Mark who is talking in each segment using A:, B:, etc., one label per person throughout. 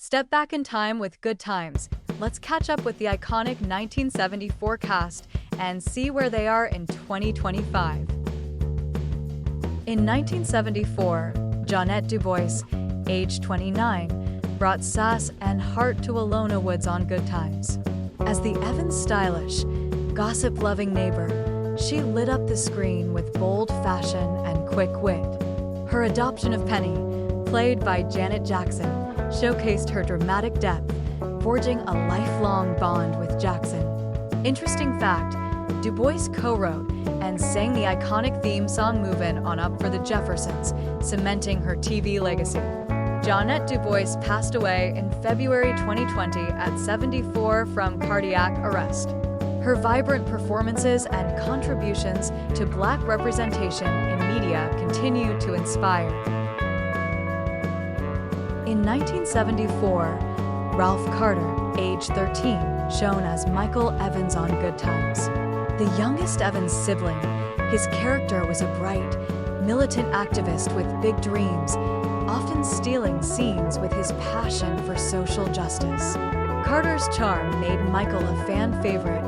A: Step back in time with Good Times. Let's catch up with the iconic 1974 cast and see where they are in 2025. In 1974, Jeanette DuBois, age 29, brought sass and heart to Willona Woods on Good Times. As the Evans' stylish, gossip-loving neighbor, she lit up the screen with bold fashion and quick wit. Her adoption of Penny, played by Janet Jackson, showcased her dramatic depth, forging a lifelong bond with Jackson. Interesting fact, DuBois co-wrote and sang the iconic theme song Movin' On Up for the Jeffersons, cementing her TV legacy. Jeanette DuBois passed away in February 2020 at 74 from cardiac arrest. Her vibrant performances and contributions to Black representation in media continue to inspire. In 1974, Ralph Carter, age 13, shown as Michael Evans on Good Times. The youngest Evans sibling, his character was a bright, militant activist with big dreams, often stealing scenes with his passion for social justice. Carter's charm made Michael a fan favorite,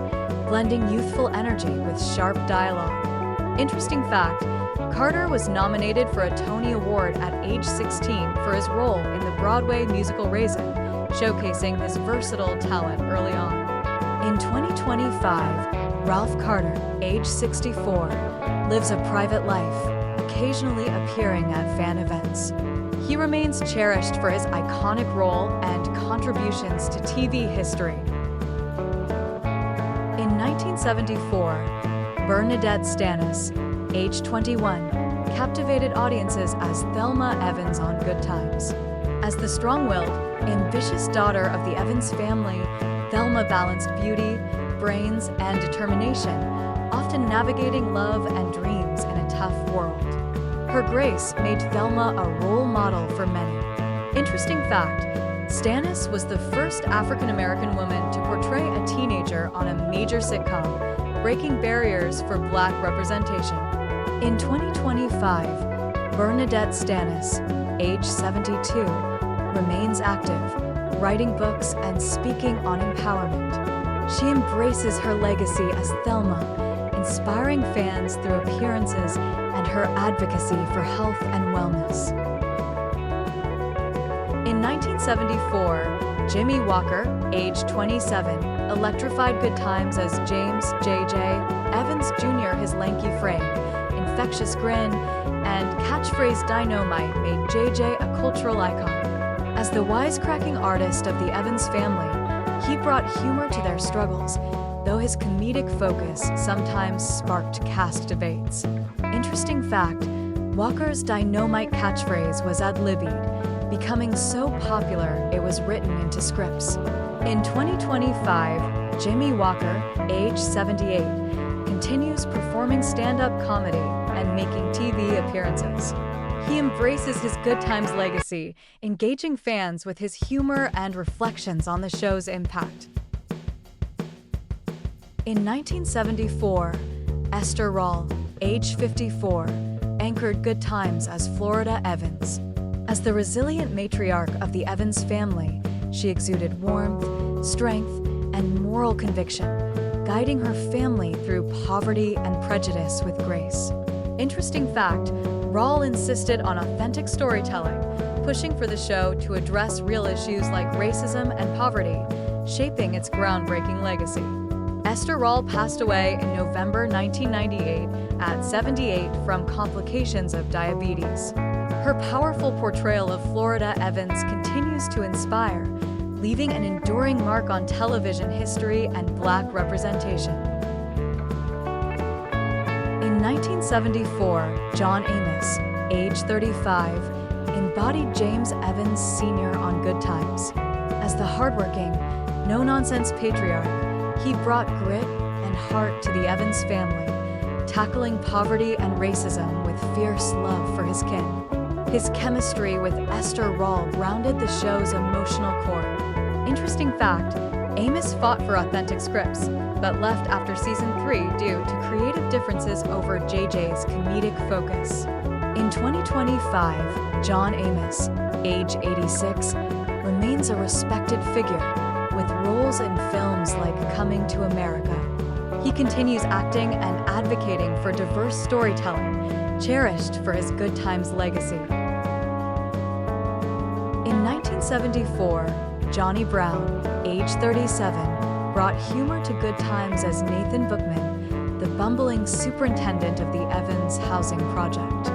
A: blending youthful energy with sharp dialogue. Interesting fact, Carter was nominated for a Tony Award at age 16 for his role in the Broadway musical Raisin, showcasing his versatile talent early on. In 2025, Ralph Carter, age 64, lives a private life, occasionally appearing at fan events. He remains cherished for his iconic role and contributions to TV history. In 1974, Bernadette Stanis, age 21, captivated audiences as Thelma Evans on Good Times. As the strong-willed, ambitious daughter of the Evans family, Thelma balanced beauty, brains, and determination, often navigating love and dreams in a tough world. Her grace made Thelma a role model for many. Interesting fact, Stanis was the first African-American woman to portray a teenager on a major sitcom, breaking barriers for Black representation. In 2025, Bernadette Stanis, age 72, remains active, writing books and speaking on empowerment. She embraces her legacy as Thelma, inspiring fans through appearances and her advocacy for health and wellness. In 1974, Jimmie Walker, age 27, electrified Good Times as James J.J. Evans Jr. His lanky frame, infectious grin, and catchphrase Dy-no-mite made J.J. a cultural icon. As the wisecracking artist of the Evans family, he brought humor to their struggles, though his comedic focus sometimes sparked cast debates. Interesting fact, Walker's Dy-no-mite catchphrase was ad-libbed, becoming so popular it was written into scripts. In 2025, Jimmie Walker, age 78, continues performing stand-up comedy and making TV appearances. He embraces his Good Times legacy, engaging fans with his humor and reflections on the show's impact. In 1974, Esther Rolle, age 54, anchored Good Times as Florida Evans. As the resilient matriarch of the Evans family, she exuded warmth, strength, and moral conviction, guiding her family through poverty and prejudice with grace. Interesting fact, Rolle insisted on authentic storytelling, pushing for the show to address real issues like racism and poverty, shaping its groundbreaking legacy. Esther Rolle passed away in November 1998 at 78 from complications of diabetes. Her powerful portrayal of Florida Evans continues to inspire, leaving an enduring mark on television history and Black representation. In 1974, John Amos, age 35, embodied James Evans Sr. on Good Times. As the hardworking, no-nonsense patriarch, he brought grit and heart to the Evans family, tackling poverty and racism with fierce love for his kin. His chemistry with Esther Rolle rounded the show's emotional core. Interesting fact, Amos fought for authentic scripts, but left after season 3 due to creative differences over JJ's comedic focus. In 2025, John Amos, age 86, remains remains a respected figure, with roles in films like Coming to America. He continues acting and advocating for diverse storytelling, cherished for his Good Times legacy. In 1974, Johnny Brown, age 37, brought humor to Good Times as Nathan Bookman, the bumbling superintendent of the Evans housing project.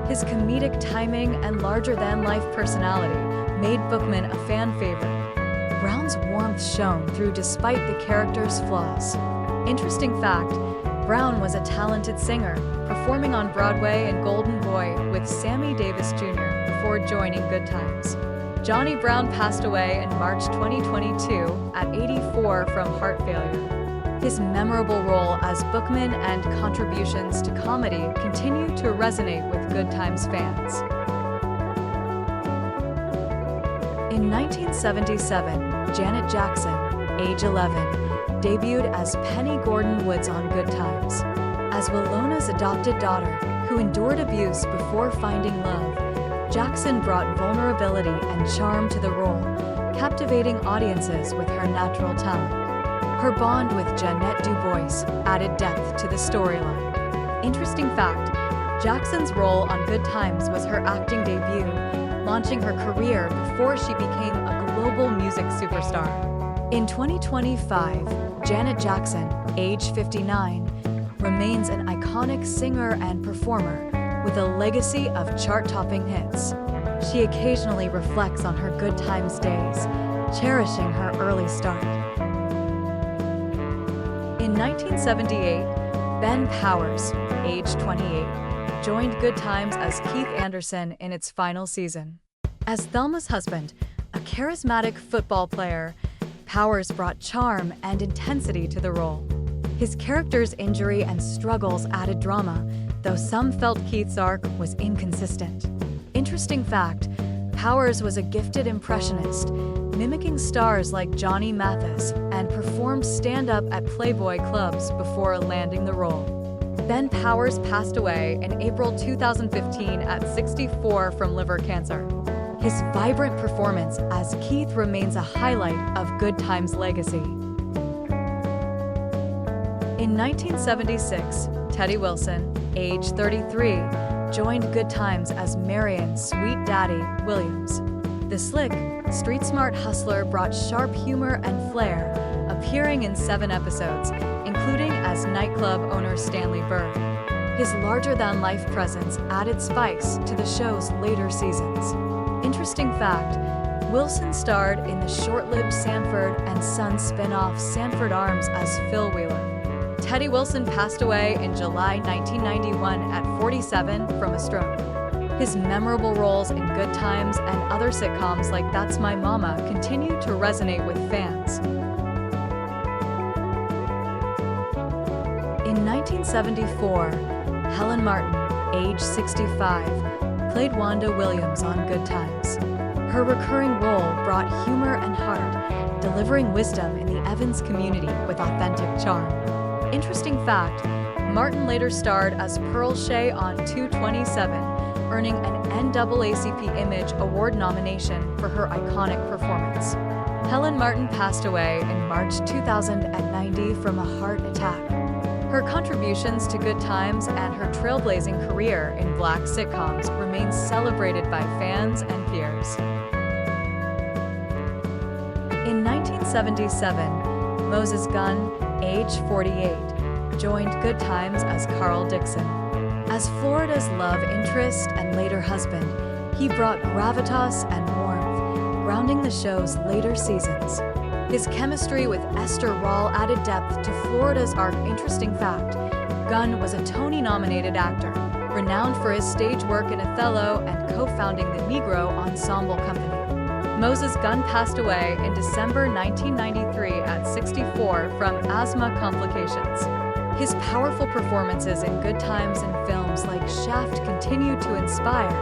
A: His comedic timing and larger-than-life personality made Bookman a fan favorite. Brown's warmth shone through despite the character's flaws. Interesting fact, Brown was a talented singer, performing on Broadway in Golden Boy with Sammy Davis Jr. before joining Good Times. Johnny Brown passed away in March 2022 at 84 from heart failure. His memorable role as Bookman and contributions to comedy continue to resonate with Good Times fans. In 1977, Janet Jackson, age 11, debuted as Penny Gordon Woods on Good Times. As Willona's adopted daughter, who endured abuse before finding love, Jackson brought vulnerability and charm to the role, captivating audiences with her natural talent. Her bond with Jeanette DuBois added depth to the storyline. Interesting fact, Jackson's role on Good Times was her acting debut, launching her career before she became a global music superstar. In 2025, Janet Jackson, age 59, remains an iconic singer and performer with a legacy of chart-topping hits. She occasionally reflects on her Good Times days, cherishing her early start. In 1978, Ben Powers, age 28, joined Good Times as Keith Anderson in its final season. As Thelma's husband, a charismatic football player, Powers brought charm and intensity to the role. His character's injury and struggles added drama, though some felt Keith's arc was inconsistent. Interesting fact, Powers was a gifted impressionist, mimicking stars like Johnny Mathis, and performed stand-up at Playboy clubs before landing the role. Ben Powers passed away in April 2015 at 64 from liver cancer. His vibrant performance as Keith remains a highlight of Good Times' legacy. In 1976, Teddy Wilson, age 33, joined Good Times as Marion Sweet Daddy Williams. The slick, street-smart hustler brought sharp humor and flair, appearing in 7 episodes, including as nightclub owner Stanley Bern. His larger-than-life presence added spice to the show's later seasons. Interesting fact, Wilson starred in the short-lived Sanford and Son spin-off Sanford Arms as Phil Wheeler. Teddy Wilson passed away in July 1991 at 47 from a stroke. His memorable roles in Good Times and other sitcoms like That's My Mama continue to resonate with fans. In 1974, Helen Martin, age 65, played Wanda Williams on Good Times. Her recurring role brought humor and heart, delivering wisdom in the Evans community with authentic charm. Interesting fact, Martin later starred as Pearl Shea on 227, earning an NAACP Image Award nomination for her iconic performance. Helen Martin passed away in March 2090 from a heart attack. Her contributions to Good Times and her trailblazing career in Black sitcoms remain celebrated by fans and peers. In 1977, Moses Gunn, age 48, joined Good Times as Carl Dixon. As Florida's love interest and later husband, he brought gravitas and warmth, grounding the show's later seasons. His chemistry with Esther Rolle added depth to Florida's arc. Interesting fact, Gunn was a Tony-nominated actor, renowned for his stage work in Othello and co-founding the Negro Ensemble Company. Moses Gunn passed away in December 1993 at 64 from asthma complications. His powerful performances in Good Times and films like Shaft continue to inspire,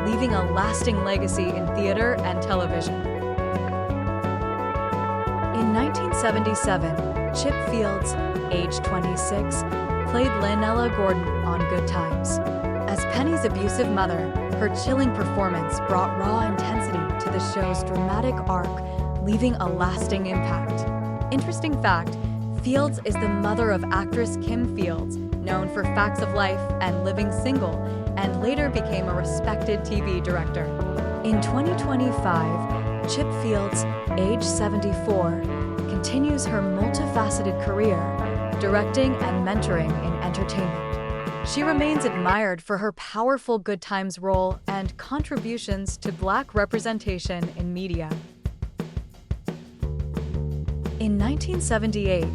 A: leaving a lasting legacy in theater and television. In 1977, Chip Fields, age 26, played Lynella Gordon on Good Times. As Penny's abusive mother, Her chilling performance brought raw intensity to the show's dramatic arc, leaving a lasting impact. Interesting fact, Fields is the mother of actress Kim Fields, known for Facts of Life and Living Single, and later became a respected TV director. In 2025, Chip Fields, age 74, continues her multifaceted career, directing and mentoring in entertainment. She remains admired for her powerful Good Times role and contributions to Black representation in media. In 1978,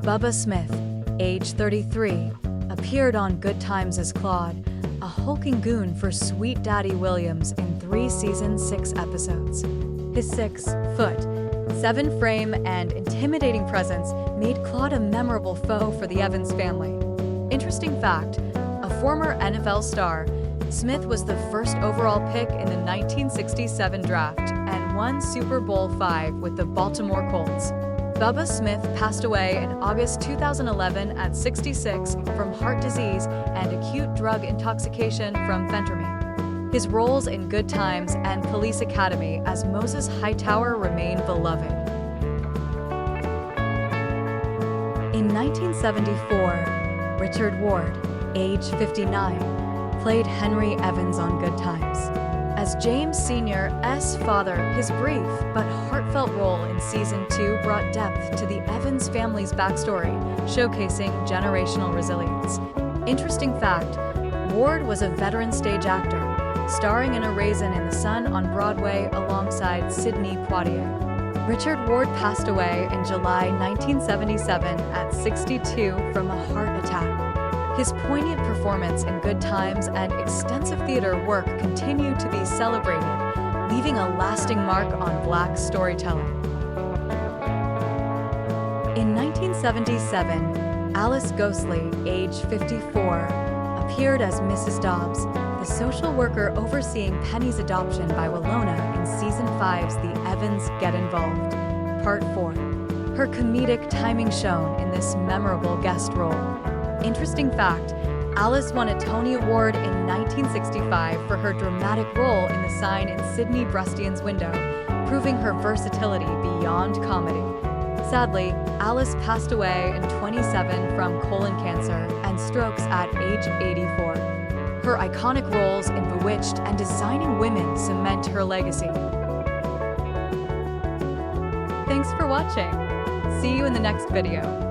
A: Bubba Smith, age 33, appeared on Good Times as Claude, a hulking goon for Sweet Daddy Williams in 3 seasons, 6 episodes. His 6-foot, 7-frame, and intimidating presence made Claude a memorable foe for the Evans family. Interesting fact, a former NFL star, Smith was the first overall pick in the 1967 draft and won Super Bowl V with the Baltimore Colts. Bubba Smith passed away in August 2011 at 66 from heart disease and acute drug intoxication from fentanyl. His roles in Good Times and Police Academy as Moses Hightower remain beloved. In 1974, Richard Ward, age 59, played Henry Evans on Good Times. As James Sr.'s father, his brief but heartfelt role in Season 2 brought depth to the Evans family's backstory, showcasing generational resilience. Interesting fact, Ward was a veteran stage actor, starring in A Raisin in the Sun on Broadway alongside Sidney Poitier. Richard Ward passed away in July 1977 at 62 from a heart attack. His poignant performance in Good Times and extensive theater work continue to be celebrated, leaving a lasting mark on Black storytelling. In 1977, Alice Ghostley, age 54, appeared as Mrs. Dobbs, the social worker overseeing Penny's adoption by Willona in Season 5's The Evans Get Involved, Part 4. Her comedic timing shone in this memorable guest role. Interesting fact, Alice won a Tony Award in 1965 for her dramatic role in the sign in Sidney Brustian's window, proving her versatility beyond comedy. Sadly, Alice passed away in 2007 from colon cancer and strokes at age 84. Her iconic roles in Bewitched and Designing Women cement her legacy. Thanks for watching. See you in the next video.